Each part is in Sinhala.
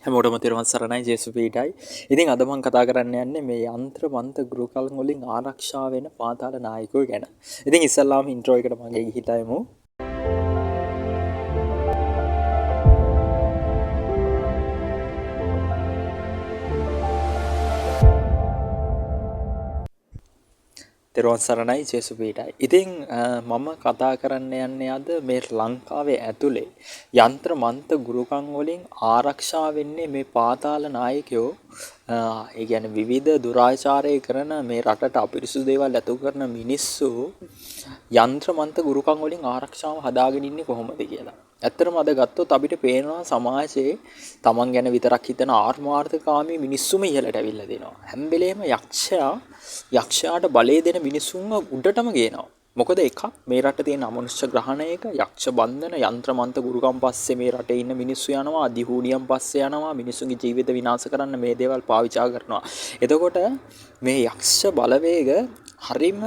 හැමෝටම තෙරුවන් සරණයි ජේසුස් පීඨයි. ඉතින් අද මම කතා කරන්න යන්නේ මේ යంత్ర මන්ත්‍ර ගුරුකල්න් වලින් ආරක්ෂා වෙන පාතාල නායකයෝ ගැන. ඉතින් ඉස්සල්ලාම ඉන්ට්‍රෝ එකට මගේ ගිහිටායමු. තෙරුවන් සරණයි ජේසුස් පීඨයි. ඉතින් මම කතා කරන්න යන්නේ අද මේ ලංකාවේ ඇතුලේ යంత్ర මන්ත්‍ර ගුරුකම් වලින් ආරක්ෂා වෙන්නේ මේ පාතාල නායකයෝ. ඒ කියන්නේ විවිධ දුරාචාරය කරන මේ රටට අපිරිසුදු දේවල් ඇතු කරන මිනිස්සු යంత్ర මන්ත්‍ර ගුරුකම් වලින් ආරක්ෂාව හදාගෙන ඉන්නේ කොහොමද කියලා. ඇත්තටම අද ගත්තොත් අපිට පේනවා සමාජයේ තමන් ගැන විතරක් හිතන ආත්මාර්ථකාමී මිනිස්සුම ඉහළට අවිල්ලා දෙනවා. හැම වෙලේම යක්ෂයාට බලය දෙන මිනිස්සුන්ව උඩටම ගේනවා. මොකද එකක් මේ රටේ තියෙන අමනුෂ්‍ය ග්‍රහණයක යක්ෂ බන්ධන යంత్ర මන්ත්‍ර ගුරුකම් පස්සේ මේ රටේ ඉන්න මිනිස්සු යනවා, අධිහූනියම් පස්සේ යනවා, මිනිස්සුන්ගේ ජීවිත විනාශ කරන්න මේ දේවල් පාවිච්චි කරනවා. එතකොට මේ යක්ෂ බලවේග හරිම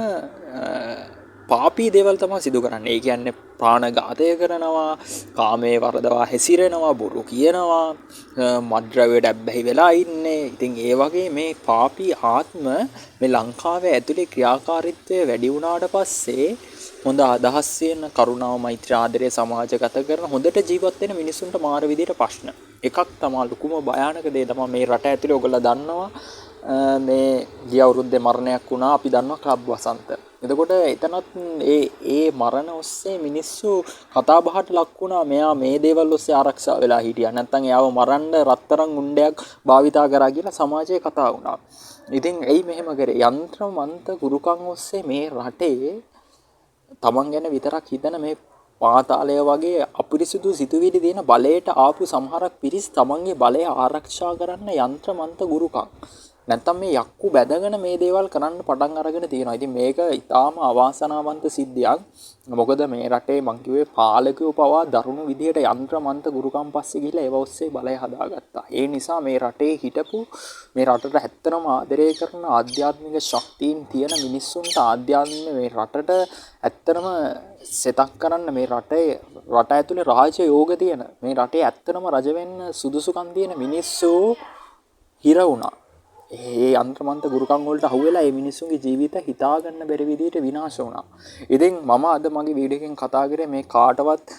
පාපී දේවල් තමයි සිදු කරන්නේ. ඒ කියන්නේ ප්‍රාණඝාතය කරනවා, කාමයේ වරදවා හැසිරෙනවා, බොරු කියනවා, මත්ද්‍රව්‍යයට ඇබ්බැහි වෙලා ඉන්නේ. ඉතින් ඒ වගේ මේ පාපී ආත්ම මේ ලංකාවේ ඇතුලේ ක්‍රියාකාරීත්වය වැඩි වුණාට පස්සේ හොඳ අදහස් තියෙන කරුණාව, මෛත්‍රී, ආදරය සමාජගත කරන හොඳට ජීවත් වෙන මිනිසුන්ට මාර විදියට ප්‍රශ්න. එකක් තමයි ලොකුම භයානක දේ තමයි මේ රට ඇතුලේ ඔයගොල්ලෝ දන්නවා මේ ගිය අවුරුද්දේ මරණයක් වුණා. අපි දන්නවා ක්ලබ් වසන්ත. එතකොට එතනත් ඒ මරණ ඔස්සේ මිනිස්සු කතා බහට ලක් වුණා. මෙයා මේ දේවල් ඔස්සේ ආරක්ෂා වෙලා හිටියා. නැත්නම් එයාව මරන්න රත්තරන් උණ්ඩයක් භාවිතා කරා කියලා සමාජයේ කතා වුණා. ඉතින් එයි මෙහෙම කරේ යంత్ర මන්ත්‍ර ගුරුකම් ඔස්සේ මේ රටේ තමන් ගැන විතරක් හිතන මේ පාතාලය වගේ අපිරිසුදු සිතුවිලි දෙන බලයට ආපු සමහරක් පිරිස් තමන්ගේ බලය ආරක්ෂා කරන්න යంత్ర මන්ත්‍ර ගුරුකම් නැත්තම් මේ යක්කු බැදගෙන මේ දේවල් කරන්න පටන් අරගෙන තියෙනවා. ඉතින් මේක ඊටාම අවාසනාවන්ත සිද්ධියක්. මොකද මේ රටේ මං කිව්වේ පාලකයෝ පවා දරුණු විදියට යంత్ర මන්ත්‍ර ගුරුකම් පස්සේ ගිහිල්ලා ඒව ඔස්සේ බලය හදාගත්තා. ඒ නිසා මේ රටේ හිටපු මේ රටට ඇත්තම ආදරය කරන ආධ්‍යාත්මික ශක්තියින් තියෙන මිනිස්සුන්ට ආධ්‍යාත්මික මේ රටට ඇත්තම සෙතක් කරන්න මේ රට ඇතුලේ රාජ්‍ය යෝග තියෙන මේ රටේ ඇත්තම රජ වෙන්න සුදුසුකම් තියෙන මිනිස්සු හිර වුණා. ඒ යంత్ర මන්ත්‍ර ගුරුකම් වලට අහුවෙලා මේ මිනිස්සුන්ගේ ජීවිත හිතා ගන්න බැරි විදිහට විනාශ වුණා. ඉතින් මම අද මගේ වීඩියෝ එකෙන් කතා කරේ මේ කාටවත්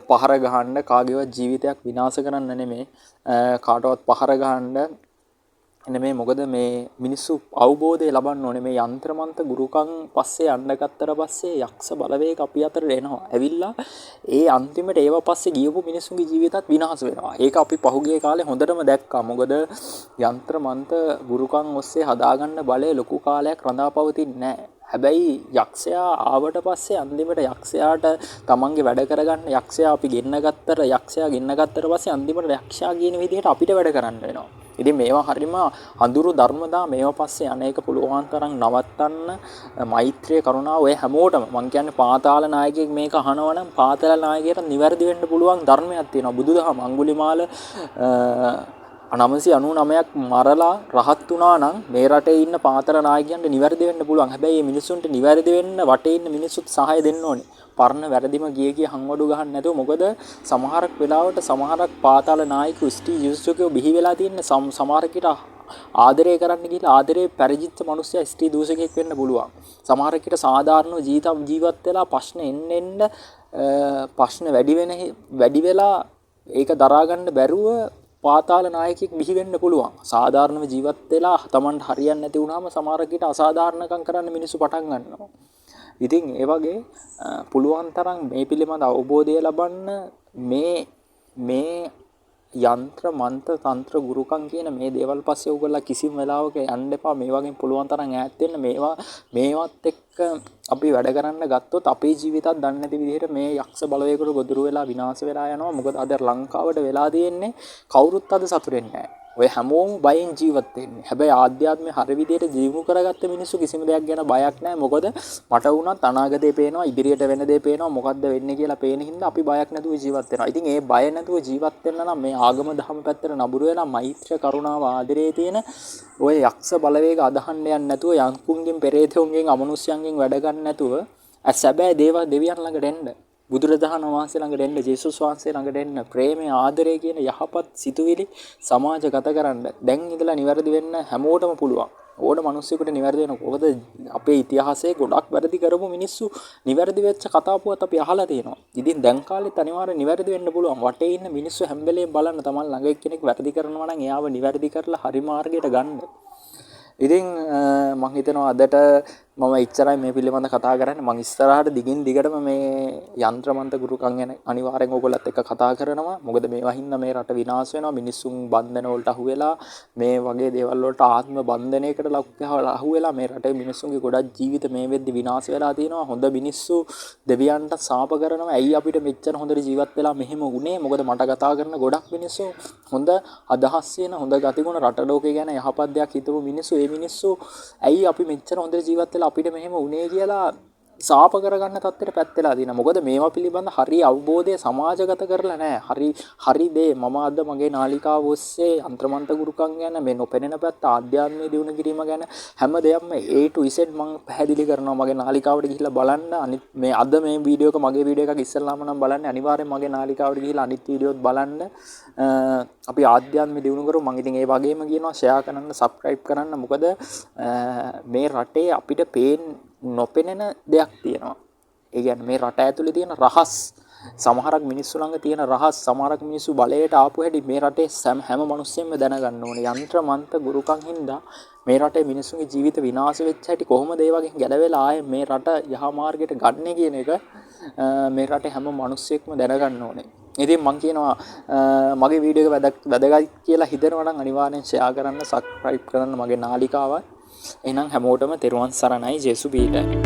පහර ගහන්න කාගේවත් ජීවිතයක් විනාශ කරන්න නෙමෙයි. කාටවත් පහර ගහන්න නෙමෙයි. මොකද මේ මිනිස්සු අවබෝධය ලබන්න ඕනේ මේ යంత్ర මන්ත්‍ර ගුරුකම් පස්සේ යන්න ගත්තට පස්සේ යක්ෂ බලවේග අපි අතරට එනවා. ඇවිල්ලා ඒ අන්තිමට ඒව පස්සේ ගියපු මිනිස්සුන්ගේ ජීවිතත් විනාශ වෙනවා. ඒක අපි පහුගිය කාලේ හොඳටම දැක්කා. මොකද යంత్ర මන්ත්‍ර ගුරුකම් ඔස්සේ හදාගන්න බලය ලොකු කාලයක් රඳාපවතින්නේ නැහැ. හැබැයි යක්ෂයා ආවට පස්සේ අන්තිමට යක්ෂයාට තමන්ගේ වැඩ කරගන්න යක්ෂයා අපි ගෙන්න ගත්තට පස්සේ අන්තිමට යක්ෂයා කියන විදිහට අපිට වැඩ කරන්න වෙනවා. ඉතින් මේවා හරිම අඳුරු ධර්මදා මේවා පස්සේ අනේක පුළුවන් තරම් නවත්තන්න මෛත්‍රිය කරුණාව ඔය හැමෝටම මං කියන්නේ පාතාල නායකයෙක් මේක අහනවා නම් පාතාල නායකයට නිවැරදි වෙන්න පුළුවන් ධර්මයක් තියෙනවා. බුදුදහම අඟුලිමාල 999ක් මරලා රහත් වුණා නම් මේ රටේ ඉන්න පාතර නායකයන්ට නිවැරදි වෙන්න පුළුවන්. හැබැයි මේ මිනිස්සුන්ට නිවැරදි වෙන්න වටේ ඉන්න මිනිස්සුත් සහාය දෙන්න ඕනේ. පරණ වැරදිම ගිය හංවඩු ගහන්න නැතුව. මොකද සමහරක් වෙලාවට සමහරක් පාතාල නායකයෝ ස්ටී ජුස්ටෝකෝ බිහි වෙලා තියෙන සමහරකට ආදරය කරන්න ගිහලා ආදරේ පරිජිත මිනිස්සයා ස්ටී දූෂකෙක් වෙන්න පුළුවන්. සමහරකට සාධාරණව ජීවත් වෙලා ප්‍රශ්න වැඩි වෙලා ඒක දරා ගන්න බැරුව පාතාල නායකයෙක් බිහි වෙන්න පුළුවන්. සාධාරණව ජීවත් වෙලා Tamanට හරියන්නේ නැති වුණාම සමහරකට අසාධාරණකම් කරන්න මිනිස්සු පටන් ගන්නවා. ඉතින් ඒ වගේ පුළුවන් තරම් මේ පිළිබඳ අවබෝධය ලබන්න මේ යంత్ర මන්ත්‍ර තන්ත්‍ර ගුරුකම් කියන මේ දේවල් පස්සේ ඔයගොල්ලෝ කිසිම වෙලාවක යන්න එපා. මේ වගේ පුළුවන් තරම් ඈත් වෙන්න. මේවත් එක්ක අපි වැඩ කරන්න ගත්තොත් අපේ ජීවිතත් දන්නේ නැති විදිහට මේ යක්ෂ බලවේගවල ගොදුරු වෙලා විනාශ වෙලා යනවා. මොකද අද ලංකාවට වෙලා තියෙන්නේ කවුරුත් අද සතුටු වෙන්නේ නැහැ. ඔය හැමෝම බයෙන් ජීවත් වෙන්නේ. හැබැයි ආධ්‍යාත්මය හරි විදිහට ජීවු කරගත්ත මිනිස්සු කිසිම දෙයක් ගැන බයක් නැහැ. මොකද මට වුණත් අනාගතේ පේනවා, ඉදිරියට වෙන දේ පේනවා, මොකද්ද වෙන්නේ කියලා පේන හින්දා අපි බයක් නැතුව ජීවත් වෙනවා. ඉතින් ඒ බය නැතුව ජීවත් වෙන්න නම් මේ ආගම දහම පැත්තට නඹුරු වෙලා මෛත්‍රිය, කරුණාව, ආදරයේ තියෙන ඔය යක්ෂ බලවේග අදහන්න යන්නේ නැතුව යංකුන්ගෙන්, පෙරේතයන්ගෙන්, අමනුෂ්‍යයන්ගෙන් වැඩ ගන්න නැතුව සැබෑ දෙවියන් ළඟට එන්න. බුදුරජාණන් වහන්සේ ළඟට එන්න, ජේසුස් වහන්සේ ළඟට එන්න, ප්‍රේමය, ආදරය කියන යහපත් සිතුවිලි සමාජගත කරන්න. දැන් ඉඳලා නිවැරදි වෙන්න හැමෝටම පුළුවන්. ඕන මිනිස්සුෙකුට නිවැරදි වෙන්න. මොකද අපේ ඉතිහාසයේ ගොඩක් වැරදි කරපු මිනිස්සු නිවැරදි වෙච්ච කතාපුවත් අපි අහලා තියෙනවා. ඉතින් දැන් කාලෙත් අනිවාර්යෙන් නිවැරදි වෙන්න පුළුවන්. වටේ ඉන්න මිනිස්සු හැම වෙලේම බලන්න තමන් ළඟ එක්කෙනෙක් වැරදි කරනවා නම් එයාව නිවැරදි කරලා හරි මාර්ගයට ගන්න. ඉතින් මම හිතනවා අදට මම ඉච්චරයි මේ පිළිබඳව කතා කරන්නේ. මම ඉස්සරහට දිගින් දිගටම මේ යంత్రමන්ත ගුරුකම් ගැන අනිවාර්යෙන් ඕගොල්ලොත් එක්ක කතා කරනවා. මොකද මේවා හින්දා මේ රට විනාශ වෙනවා. මිනිස්සුන් බන්ධන වලට අහු වෙලා මේ වගේ දේවල් වලට ආත්ම බන්ධනයකට අහු වෙලා මේ රටේ මිනිස්සුන්ගේ ගොඩක් ජීවිත මේ වෙද්දි විනාශ වෙලා තියෙනවා. හොඳ මිනිස්සු දෙවියන්ට සාප කරනවා. ඇයි අපිට මෙච්චර හොඳට ජීවත් වෙලා මෙහෙම වුනේ? මොකද මට කතා කරන ගොඩක් මිනිස්සු හොඳ අදහස් වෙන හොඳ ගතිගුණ රට ලෝකේ ගැන යහපත් දෙයක් හිතපු මිනිස්සු. ඒ මිනිස්සු ඇයි අපි මෙච්චර හොඳට ජීවත් වෙලා අපිට මෙහෙම වුනේ කියලා සාප කරගන්න තත්ත්වයට පැත් වෙලා දිනා. මොකද මේවා පිළිබඳ හරි අවබෝධය සමාජගත කරලා නැහැ. හරි දේ මම අද මගේ නාලිකාව ඔස්සේ යంత్రමන්ත ගුරුකම් ගැන මේ නොපෙනෙන පැත්ත ආධ්‍යාත්මීය දියුණු කිරීම ගැන හැම දෙයක්ම A to Z මම පැහැදිලි කරනවා. මගේ නාලිකාවට ගිහිල්ලා බලන්න. අනිත් මේ අද මේ වීඩියෝ එක මගේ වීඩියෝ එකක් ඉස්සෙල්ලාම නම් බලන්න. අනිවාර්යෙන් මගේ නාලිකාවට ගිහිල්ලා අනිත් වීඩියෝත් බලන්න. අපි ආධ්‍යාත්මීය දියුණු කරමු. මම ඉතින් ඒ වගේම කියනවා ෂෙයා කරන්න, සබ්ස්ක්‍රයිබ් කරන්න. මොකද මේ රටේ අපිට නොපෙනෙන දෙයක් තියෙනවා. ඒ කියන්නේ මේ රට ඇතුලේ තියෙන රහස්, සමහරක් මිනිස්සු ළඟ තියෙන රහස්, සමහරක් මිනිස්සු බලයට ආපු හැටි මේ රටේ හැම මිනිස්සෙම දැනගන්න ඕනේ. යంత్రමන්ත ගුරුකම් හින්දා මේ රටේ මිනිස්සුන්ගේ ජීවිත විනාශ වෙච්ච හැටි කොහොමද ඒ වගේ ගැලවෙලා ආයේ මේ රට යහ මාර්ගයට ගන්නේ කියන එක මේ රටේ හැම මිනිස්සෙක්ම දැනගන්න ඕනේ. ඉතින් මම කියනවා මගේ වීඩියෝ එක වැදගත් කියලා හිතනවා නම් අනිවාර්යෙන් ෂෙයා කරන්න, සබ්ස්ක්‍රයිබ් කරන්න මගේ නාලිකාව. එහෙනම් හැමෝටම තෙරුවන් සරණයි. ජේසු පීඨයි.